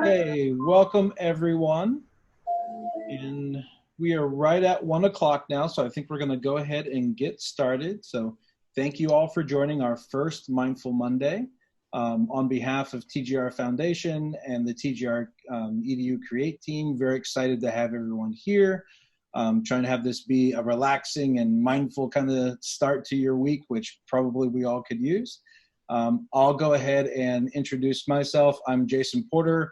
Hey, welcome everyone. And we are right at 1 o'clock now, so I think we're going to go ahead and get started. So thank you all for joining our first Mindful Monday. On behalf of TGR Foundation and the TGR EDU Create team, very excited to have everyone here. Trying to have this be a relaxing and mindful kind of start to your week, which probably we all could use. I'll go ahead and introduce myself. I'm Jason Porter,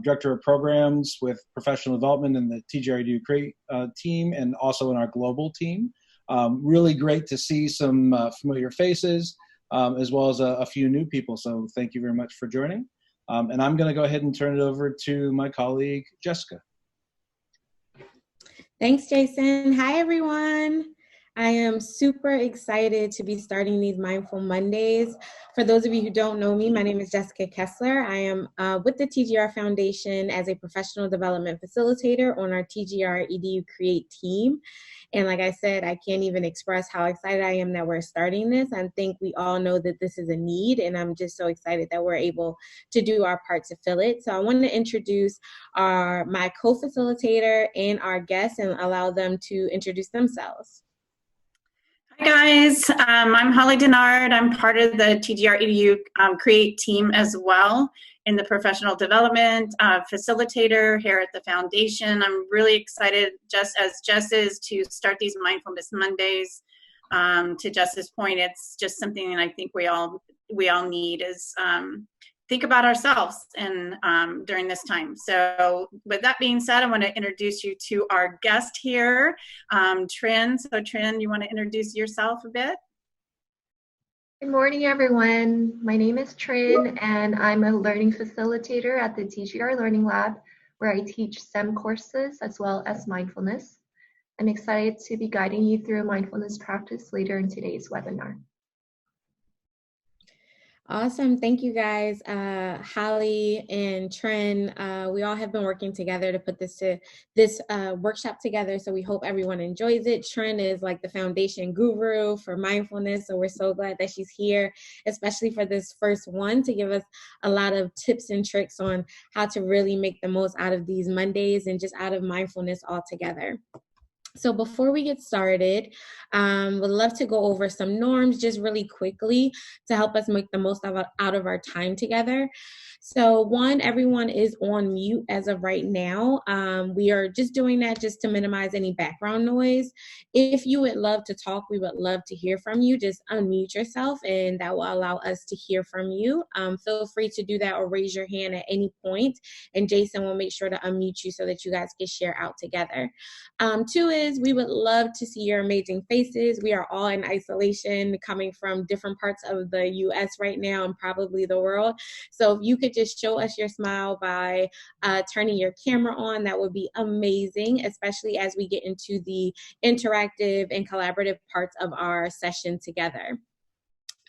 Director of Programs with Professional Development in the TGR EDU Create team and also in our global team. Really great to see some familiar faces as well as a few new people. So thank you very much for joining. And I'm going to go ahead and turn it over to my colleague, Jessica. Thanks, Jason. Hi, everyone. I am super excited to be starting these Mindful Mondays. For those of you who don't know me, my name is Jessica Kessler. I am with the TGR Foundation as a professional development facilitator on our TGR EDU Create team. And like I said, I can't even express how excited I am that we're starting this. I think we all know that this is a need, and I'm just so excited that we're able to do our part to fill it. So I want to introduce my co-facilitator and our guests and allow them to introduce themselves. Hi guys, I'm Holly Denard. I'm part of the TGR EDU Create team as well in the professional development facilitator here at the foundation. I'm really excited, just as Jess is, to start these Mindfulness Mondays. To Jess's point, it's just something that I think we all need is think about ourselves and during this time. So with that being said, I want to introduce you to our guest here, Trin. So Trin, you want to introduce yourself a bit? Good morning, everyone. My name is Trin, and I'm a learning facilitator at the TGR Learning Lab, where I teach STEM courses as well as mindfulness. I'm excited to be guiding you through a mindfulness practice later in today's webinar. Awesome. Thank you guys. Holly and Trin, we all have been working together to put this workshop together. So we hope everyone enjoys it. Trin is like the foundation guru for mindfulness. So we're so glad that she's here, especially for this first one, to give us a lot of tips and tricks on how to really make the most out of these Mondays and just out of mindfulness altogether. So before we get started, would love to go over some norms just really quickly to help us make the most out of our time together. So one, everyone is on mute as of right now. We are just doing that just to minimize any background noise. If you would love to talk, we would love to hear from you. Just unmute yourself and that will allow us to hear from you. Feel free to do that or raise your hand at any point, and Jason will make sure to unmute you so that you guys can share out together. Two is we would love to see your amazing faces. We are all in isolation coming from different parts of the US right now and probably the world. So if you could just show us your smile by turning your camera on, that would be amazing, especially as we get into the interactive and collaborative parts of our session together.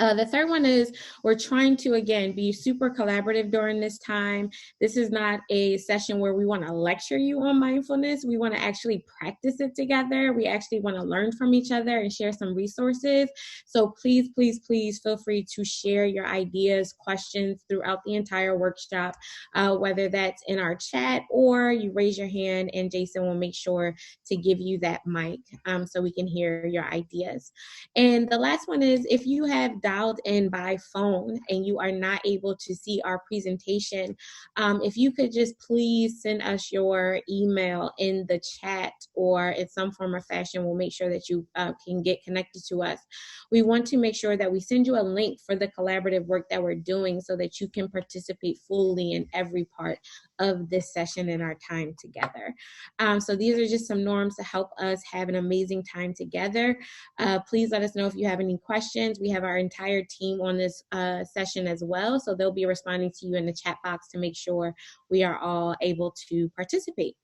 The third one is we're trying to, again, be super collaborative during this time. This is not a session where we want to lecture you on mindfulness. We want to actually practice it together. We actually want to learn from each other and share some resources. So please, please, please feel free to share your ideas, questions throughout the entire workshop, whether that's in our chat or you raise your hand and Jason will make sure to give you that mic so we can hear your ideas. And the last one is if you have dialed in by phone and you are not able to see our presentation, if you could just please send us your email in the chat or in some form or fashion, we'll make sure that you can get connected to us. We want to make sure that we send you a link for the collaborative work that we're doing so that you can participate fully in every part of this session and our time together. So these are just some norms to help us have an amazing time together. Please let us know if you have any questions. We have our entire team on this session as well, so they'll be responding to you in the chat box to make sure we are all able to participate.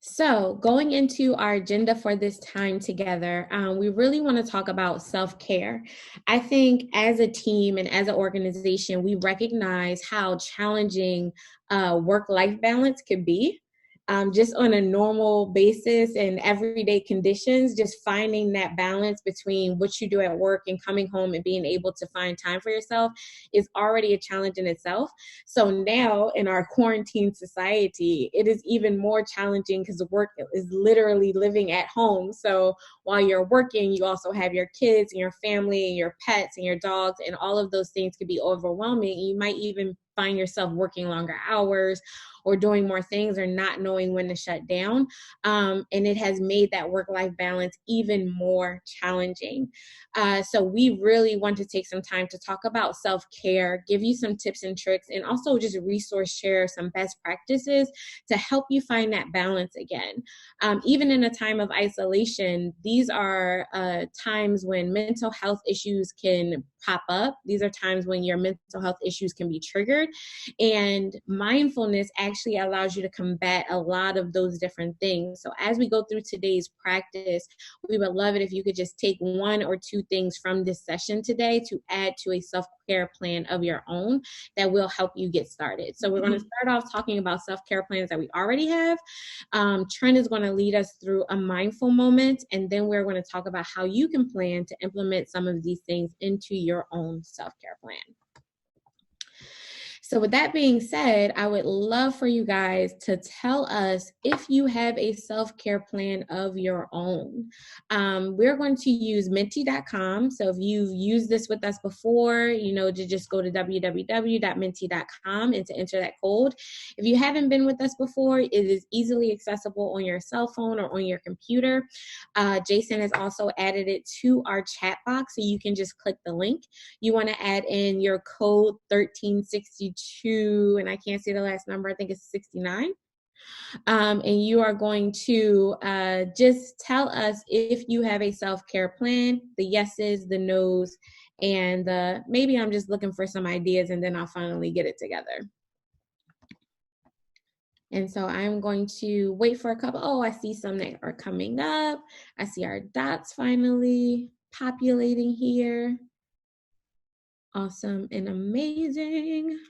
So going into our agenda for this time together, we really want to talk about self-care. I think as a team and as an organization, we recognize how challenging work-life balance could be. just on a normal basis and everyday conditions, just finding that balance between what you do at work and coming home and being able to find time for yourself is already a challenge in itself. So now in our quarantine society, it is even more challenging because the work is literally living at home. So while you're working, you also have your kids and your family and your pets and your dogs, and all of those things could be overwhelming. You might even find yourself working longer hours or doing more things or not knowing when to shut down. And it has made that work-life balance even more challenging. So we really want to take some time to talk about self-care, give you some tips and tricks, and also just resource share some best practices to help you find that balance again. Even in a time of isolation, these are times when mental health issues can pop up. These are times when your mental health issues can be triggered. And mindfulness actually allows you to combat a lot of those different things. So as we go through today's practice, we would love it if you could just take one or two things from this session today to add to a self-care plan of your own that will help you get started. So we're going to start off talking about self-care plans that we already have. Trent is going to lead us through a mindful moment, and then we're going to talk about how you can plan to implement some of these things into your own self-care plan. So with that being said, I would love for you guys to tell us if you have a self-care plan of your own. We're going to use menti.com. So if you've used this with us before, you know, to just go to www.menti.com and to enter that code. If you haven't been with us before, it is easily accessible on your cell phone or on your computer. Jason has also added it to our chat box, so you can just click the link. You want to add in your code 1362, and I can't say the last number, I think it's 69. And you are going to just tell us if you have a self-care plan, the yeses, the nos, and maybe I'm just looking for some ideas and then I'll finally get it together. And so I'm going to wait for a couple. Oh, I see some that are coming up. I see our dots finally populating here. Awesome and amazing.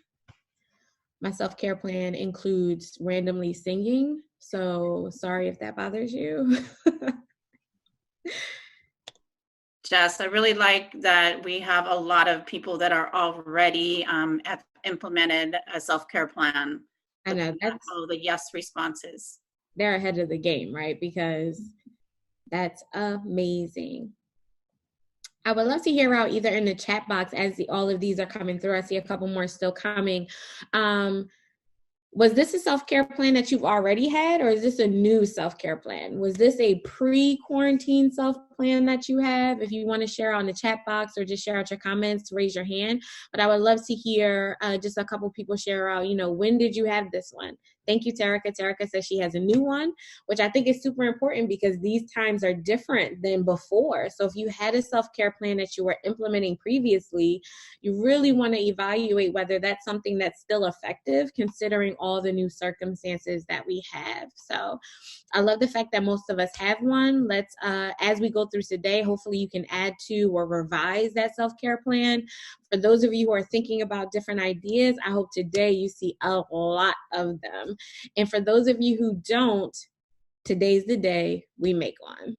My self-care plan includes randomly singing, so sorry if that bothers you. Jess, I really like that we have a lot of people that are already have implemented a self-care plan. I know, that's all the yes responses. They're ahead of the game, right? Because that's amazing. I would love to hear out either in the chat box as all of these are coming through. I see a couple more still coming. Was this a self-care plan that you've already had, or is this a new self-care plan? Was this a pre-quarantine self-plan that you have? If you want to share on the chat box or just share out your comments, raise your hand. But I would love to hear just a couple people share out, you know, when did you have this one? Thank you, Terica. Terica says she has a new one, which I think is super important because these times are different than before. So if you had a self-care plan that you were implementing previously, you really want to evaluate whether that's something that's still effective considering all the new circumstances that we have. So I love the fact that most of us have one. Let's, as we go through today, hopefully you can add to or revise that self-care plan. For those of you who are thinking about different ideas, I hope today you see a lot of them. And for those of you who don't, today's the day we make one.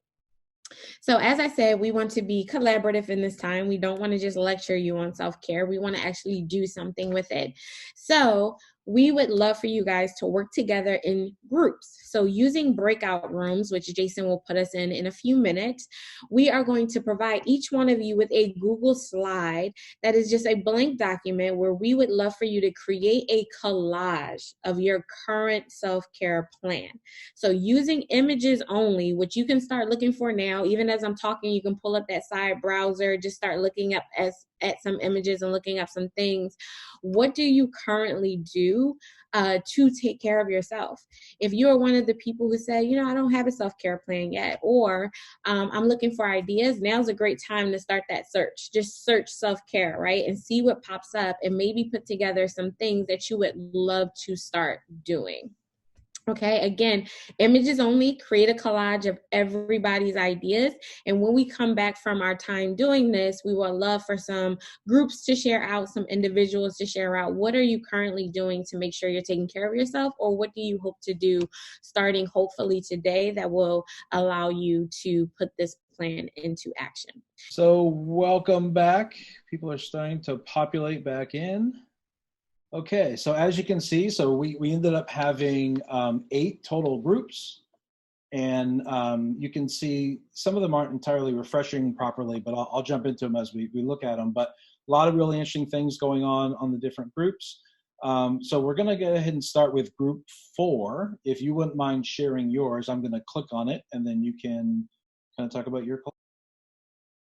So as I said, we want to be collaborative in this time. We don't want to just lecture you on self-care. We want to actually do something with it. So we would love for you guys to work together in groups. So using breakout rooms, which Jason will put us in a few minutes, we are going to provide each one of you with a Google slide that is just a blank document where we would love for you to create a collage of your current self-care plan. So using images only, which you can start looking for now, even as I'm talking, you can pull up that side browser, just start looking up at some images and looking up some things. What do you currently do to take care of yourself? If you are one of the people who say, you know, I don't have a self-care plan yet, or I'm looking for ideas, now's a great time to start that search. Just search self-care, right? And see what pops up and maybe put together some things that you would love to start doing. Okay, again, images only. Create a collage of everybody's ideas. And when we come back from our time doing this, we would love for some groups to share out, some individuals to share out. What are you currently doing to make sure you're taking care of yourself? Or what do you hope to do starting hopefully today that will allow you to put this plan into action? So welcome back. People are starting to populate back in. Okay, so as you can see, so we ended up having 8 total groups, and you can see some of them aren't entirely refreshing properly, but I'll jump into them as we look at them. But a lot of really interesting things going on the different groups. So we're gonna go ahead and start with group 4. If you wouldn't mind sharing yours, I'm gonna click on it, and then you can kind of talk about your.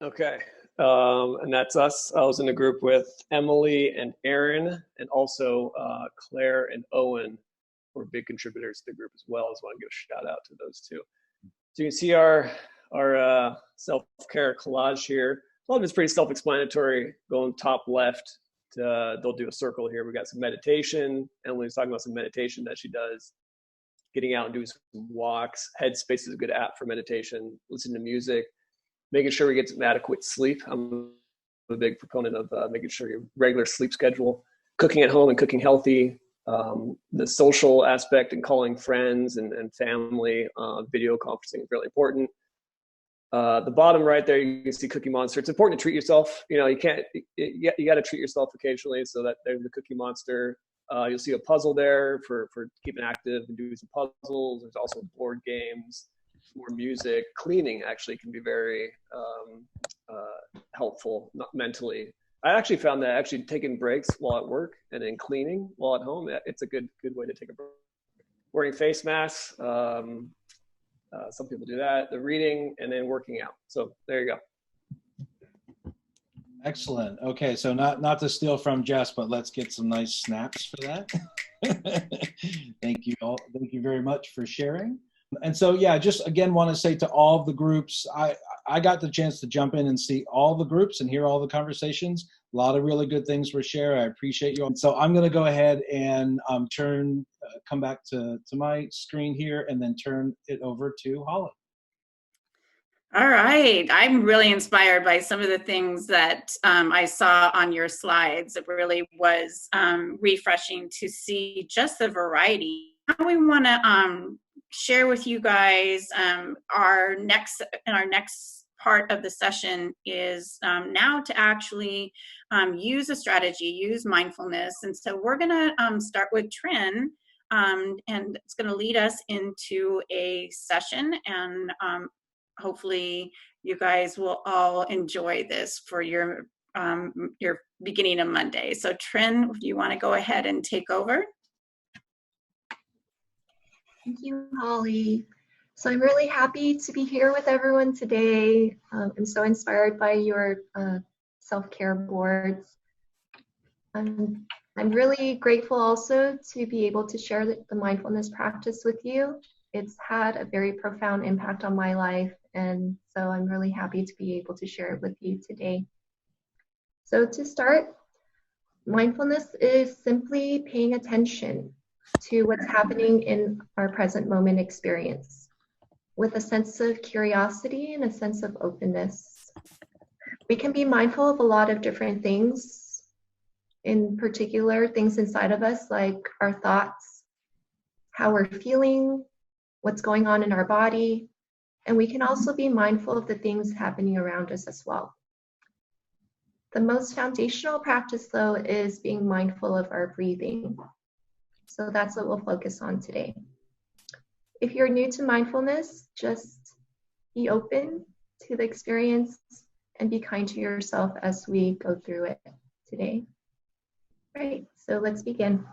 Okay, and that's us. I was in a group with Emily and Aaron, and also Claire and Owen were big contributors to the group as well. I just want to give a shout out to those two. So you can see our self-care collage here. A lot of it's pretty self-explanatory. Going top left, they'll do a circle here. We got some meditation. Emily's talking about some meditation that she does. Getting out and doing some walks. Headspace is a good app for meditation. Listen to music. Making sure we get some adequate sleep. I'm a big proponent of making sure your regular sleep schedule, cooking at home and cooking healthy, the social aspect and calling friends and family, video conferencing is really important. The bottom right there, you can see Cookie Monster. It's important to treat yourself. You know, you got to treat yourself occasionally. So that there's the Cookie Monster. You'll see a puzzle there for keeping active and doing some puzzles. There's also board games. More music. Cleaning actually can be very helpful, not mentally. I actually found that actually taking breaks while at work and then cleaning while at home, it's a good way to take a break. Wearing face masks, some people do that. The reading and then working out. So there you go. Excellent. Okay, so not to steal from Jess, but let's get some nice snaps for that. Thank you all. Thank you very much for sharing. And so, yeah, just again want to say to all of the groups, I got the chance to jump in and see all the groups and hear all the conversations. A lot of really good things were shared. I appreciate you. And so I'm going to go ahead and come back to my screen here and then turn it over to Holly. All right. I'm really inspired by some of the things that I saw on your slides. It really was refreshing to see just the variety. Now we want to share with you guys our next part of the session is now to actually use a strategy, use mindfulness. And so we're going to start with Trin, and it's going to lead us into a session, and hopefully you guys will all enjoy this for your beginning of Monday. So Trin, if you want to go ahead and take over. Thank you, Holly. So I'm really happy to be here with everyone today. I'm so inspired by your self-care boards. I'm really grateful also to be able to share the mindfulness practice with you. It's had a very profound impact on my life, and so I'm really happy to be able to share it with you today. So to start, mindfulness is simply paying attention to what's happening in our present moment experience with a sense of curiosity and a sense of openness. We can be mindful of a lot of different things, in particular things inside of us like our thoughts, how we're feeling, what's going on in our body, and we can also be mindful of the things happening around us as well. The most foundational practice, though, is being mindful of our breathing. So that's what we'll focus on today. If you're new to mindfulness, just be open to the experience and be kind to yourself as we go through it today. Right, so let's begin.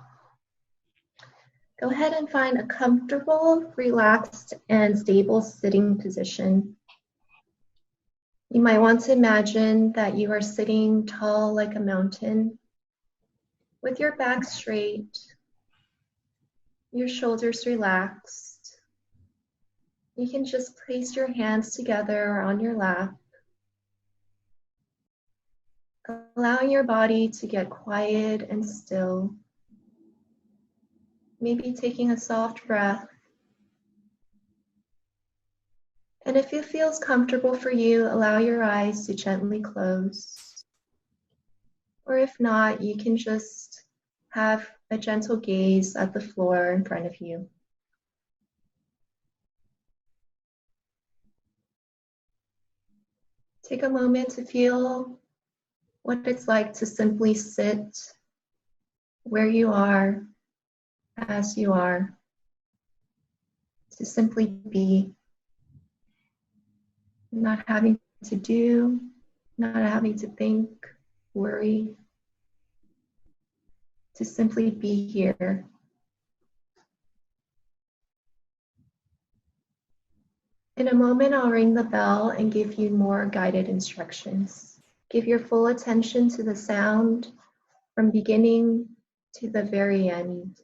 Go ahead and find a comfortable, relaxed, and stable sitting position. You might want to imagine that you are sitting tall like a mountain with your back straight, your shoulders relaxed. You can just place your hands together on your lap, allowing your body to get quiet and still. Maybe taking a soft breath And if it feels comfortable for you, allow your eyes to gently close. Or if not, you can just have a gentle gaze at the floor in front of you. Take a moment to feel what it's like to simply sit where you are, as you are, to simply be, not having to do, not having to think, worry, to simply be here. In a moment, I'll ring the bell and give you more guided instructions. Give your full attention to the sound from beginning to the very end.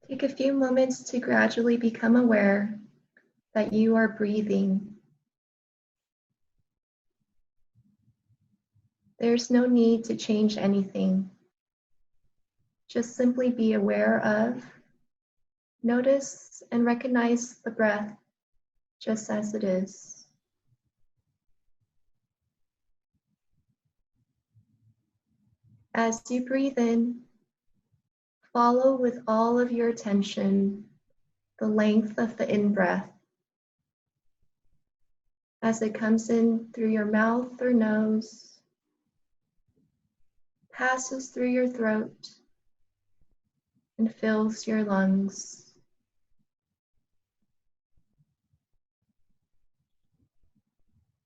Take a few moments to gradually become aware that you are breathing. There's no need to change anything. Just simply be aware of, notice, and recognize the breath just as it is. As you breathe in, follow with all of your attention the length of the in-breath as it comes in through your mouth or nose, passes through your throat, and fills your lungs.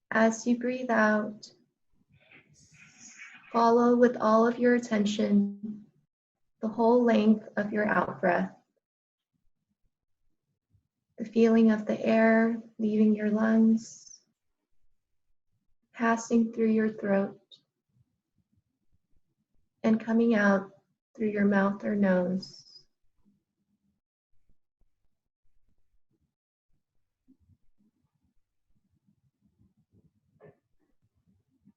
As you breathe out, follow with all of your attention the whole length of your out-breath. The feeling of the air leaving your lungs, passing through your throat, and coming out through your mouth or nose.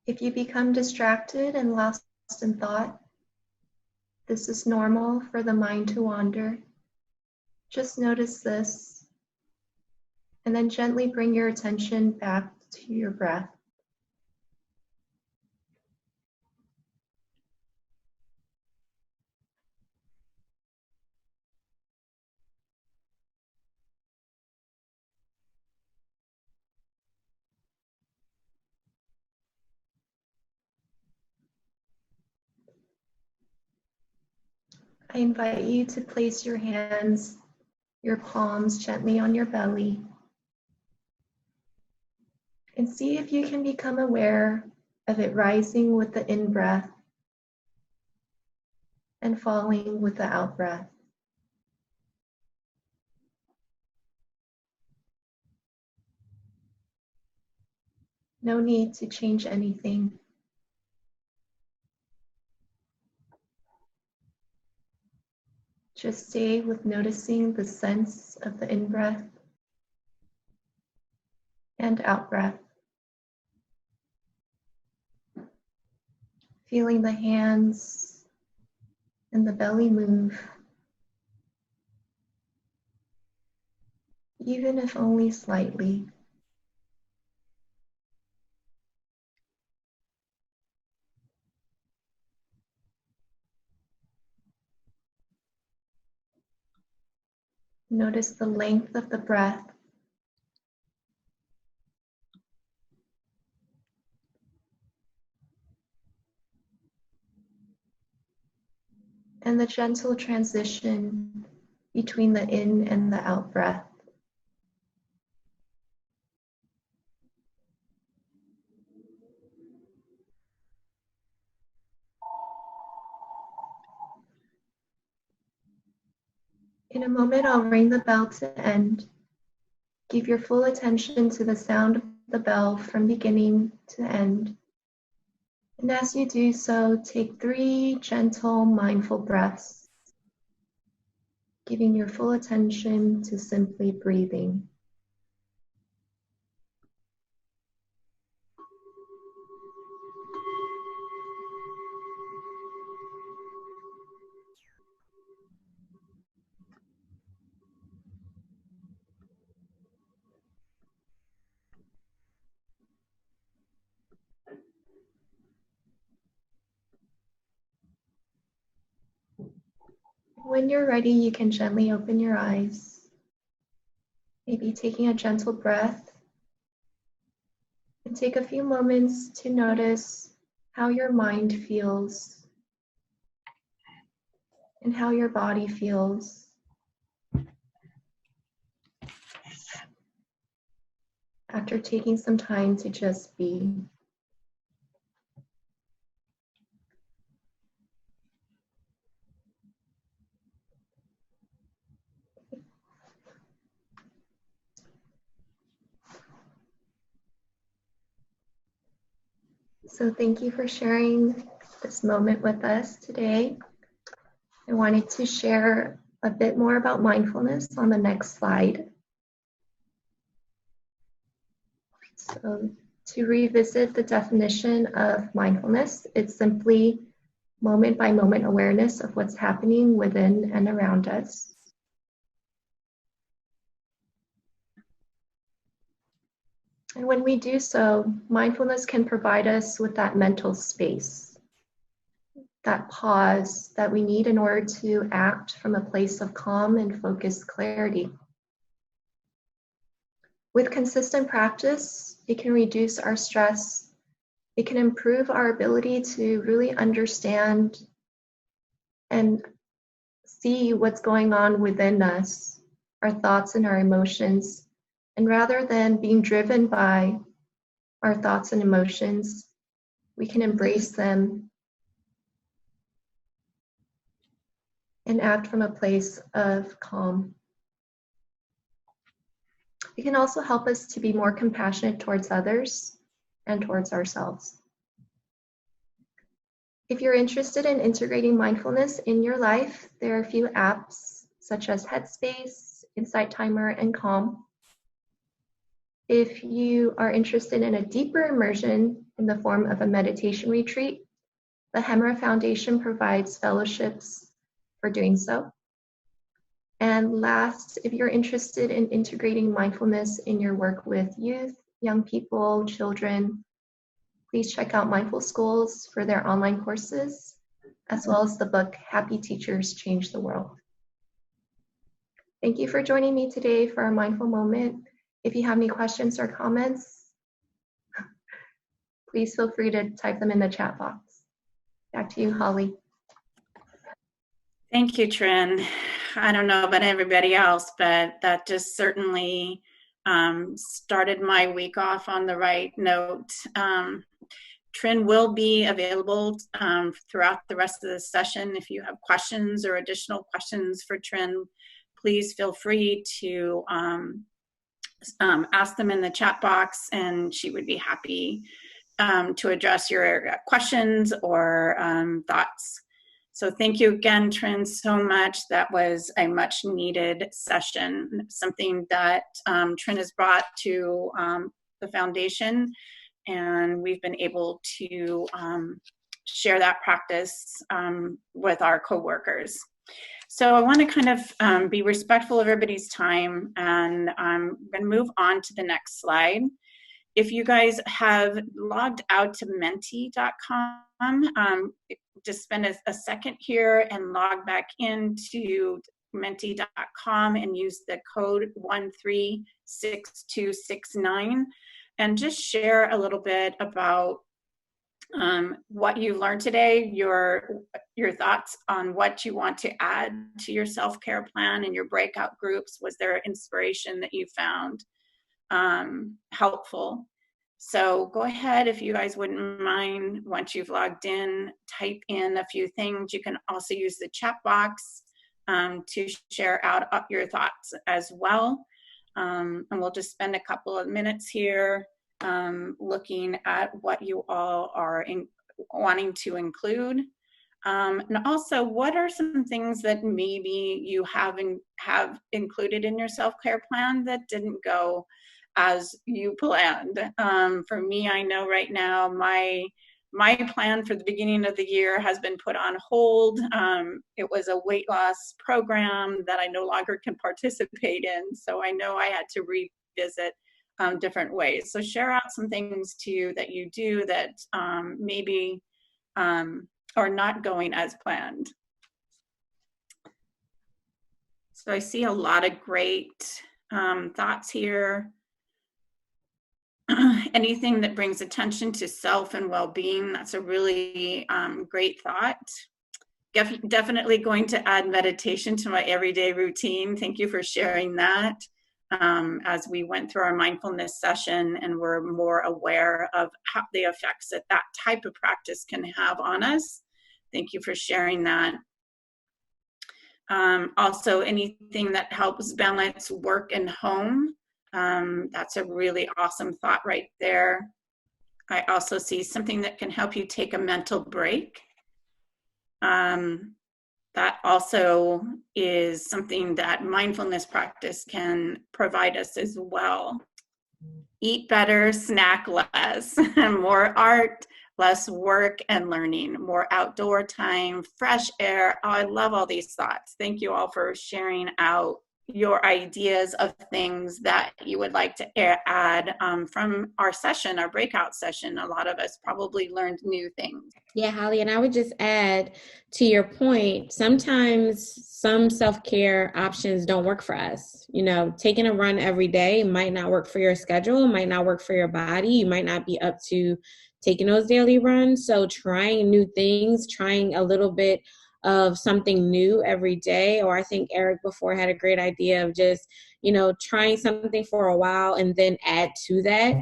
If you become distracted and lost in thought, this is normal for the mind to wander. Just notice this, and then gently bring your attention back to your breath. I invite you to place your hands, your palms gently on your belly, and see if you can become aware of it rising with the in-breath and falling with the out-breath. No need to change anything. Just stay with noticing the sense of the in-breath and out-breath. Feeling the hands and the belly move, even if only slightly. Notice the length of the breath and the gentle transition between the in and the out breath. In a moment, I'll ring the bell to end. Give your full attention to the sound of the bell from beginning to end, And as you do so, take 3 gentle, mindful breaths, giving your full attention to simply breathing. When you're ready, you can gently open your eyes, maybe taking a gentle breath, and take a few moments to notice how your mind feels and how your body feels. After taking some time to just be. So thank you for sharing this moment with us today. I wanted to share a bit more about mindfulness on the next slide. So to revisit the definition of mindfulness, it's simply moment by moment awareness of what's happening within and around us. And when we do so, mindfulness can provide us with that mental space, that pause that we need in order to act from a place of calm and focused clarity. With consistent practice, it can reduce our stress. It can improve our ability to really understand and see what's going on within us, our thoughts and our emotions. And rather than being driven by our thoughts and emotions, we can embrace them and act from a place of calm. It can also help us to be more compassionate towards others and towards ourselves. If you're interested in integrating mindfulness in your life, there are a few apps such as Headspace, Insight Timer, and Calm. If you are interested in a deeper immersion in the form of a meditation retreat, the Hemera Foundation provides fellowships for doing so. And last, if you're interested in integrating mindfulness in your work with youth, young people, children, please check out Mindful Schools for their online courses, as well as the book, Happy Teachers Change the World. Thank you for joining me today for our mindful moment. If you have any questions or comments, please feel free to type them in the chat box. Back to you, Holly. Thank you, Trin. I don't know about everybody else, but that just certainly started my week off on the right note. Trin will be available throughout the rest of the session. If you have questions or additional questions for Trin, please feel free to ask them in the chat box, and she would be happy to address your questions or thoughts. So thank you again, Trin, so much. That was a much needed session, something that Trin has brought to the foundation, and we've been able to share that practice with our coworkers. So I want to kind of be respectful of everybody's time, and I'm going to move on to the next slide. If you guys have logged out to menti.com, just spend a second here and log back into menti.com and use the code 136269 and just share a little bit about what you learned today, your thoughts on what you want to add to your self-care plan and your breakout groups. Was there inspiration that you found helpful? So go ahead, if you guys wouldn't mind, once you've logged in, type in a few things. You can also use the chat box to share out your thoughts as well. And we'll just spend a couple of minutes here looking at what you all are wanting to include? And also, what are some things that maybe you have included in your self-care plan that didn't go as you planned? For me, I know right now my plan for the beginning of the year has been put on hold. It was a weight loss program that I no longer can participate in, so I know I had to revisit different ways. So share out some things too that you do that maybe are not going as planned. So I see a lot of great thoughts here. Anything that brings attention to self and well-being, that's a really great thought. Definitely going to add meditation to my everyday routine. Thank you for sharing that. As we went through our mindfulness session and we're more aware of how the effects that that type of practice can have on us. Thank you for sharing that. Also, anything that helps balance work and home. That's a really awesome thought right there. I also see something that can help you take a mental break. That also is something that mindfulness practice can provide us as well. Eat better, snack less, more art, less work and learning, more outdoor time, fresh air. Oh, I love all these thoughts. Thank you all for sharing out your ideas of things that you would like to add from our session, our breakout session. A lot of us probably learned new things. Yeah, Holly, and I would just add to your point, sometimes some self-care options don't work for us. You know, taking a run every day might not work for your schedule, might not work for your body. You might not be up to taking those daily runs. So trying new things, trying a little bit of something new every day, or I think Eric before had a great idea of just, you know, trying something for a while and then add to that.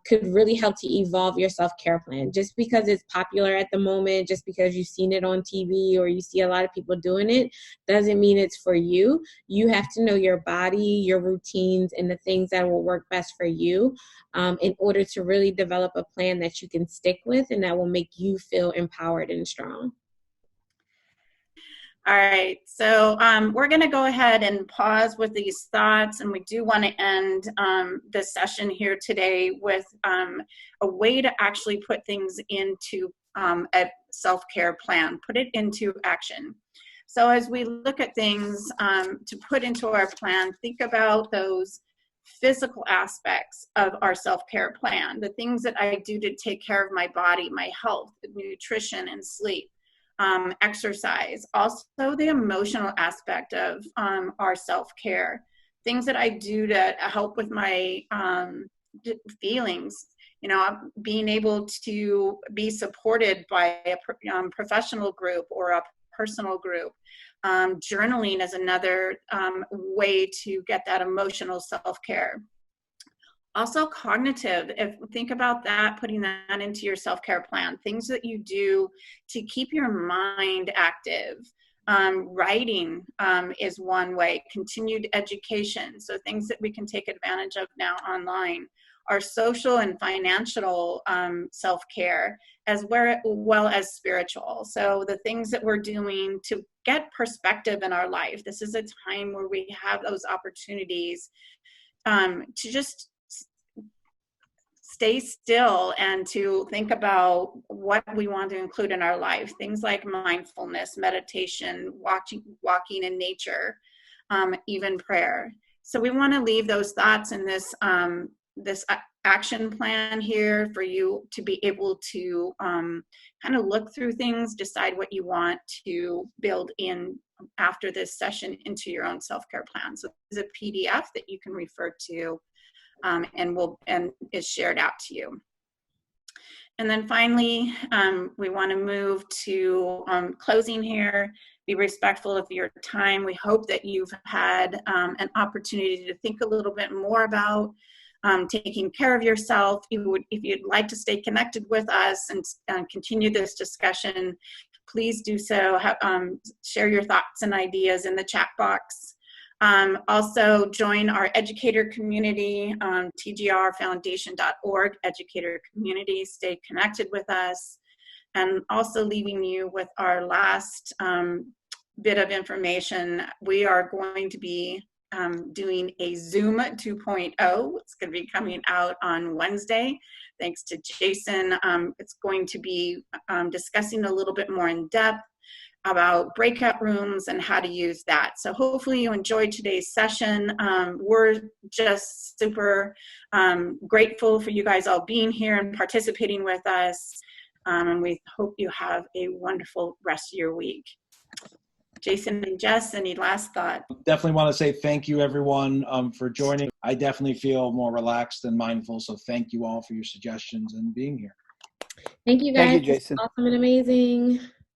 Could really help to evolve your self-care plan. Just because it's popular at the moment, just because you've seen it on TV or you see a lot of people doing it, doesn't mean it's for you. You have to know your body, your routines, and the things that will work best for you in order to really develop a plan that you can stick with and that will make you feel empowered and strong. All right, so we're going to go ahead and pause with these thoughts, and we do want to end the session here today with a way to actually put things into a self-care plan, put it into action. So as we look at things to put into our plan, think about those physical aspects of our self-care plan, the things that I do to take care of my body, my health, nutrition, and sleep. Exercise, also the emotional aspect of our self-care, things that I do to help with my feelings, you know, being able to be supported by a professional group or a personal group. Journaling is another way to get that emotional self-care. Also cognitive, think about that, putting that into your self-care plan, things that you do to keep your mind active. Writing is one way, continued education, so things that we can take advantage of now online. Our social and financial self-care, as well as spiritual. So the things that we're doing to get perspective in our life. This is a time where we have those opportunities to just stay still and to think about what we want to include in our life. Things like mindfulness, meditation, walking in nature, even prayer. So we want to leave those thoughts in this action plan here for you to be able to kind of look through things, decide what you want to build in after this session into your own self-care plan. So there's a PDF that you can refer to and is shared out to you. And then finally, we want to move to closing here. Be respectful of your time. We hope that you've had an opportunity to think a little bit more about taking care of yourself. If you'd like to stay connected with us and continue this discussion, please do so. Share your thoughts and ideas in the chat box. Also join our educator community on tgrfoundation.org, educator community. Stay connected with us. And also leaving you with our last bit of information. We are going to be doing a Zoom 2.0. It's going to be coming out on Wednesday. Thanks to Jason. It's going to be discussing a little bit more in depth about breakout rooms and how to use that. So hopefully you enjoyed today's session. We're just super grateful for you guys all being here and participating with us. And we hope you have a wonderful rest of your week. Jason and Jess, any last thought? Definitely want to say thank you, everyone, for joining. I definitely feel more relaxed and mindful, so thank you all for your suggestions and being here. Thank you, guys. Thank you, Jason. Awesome and amazing.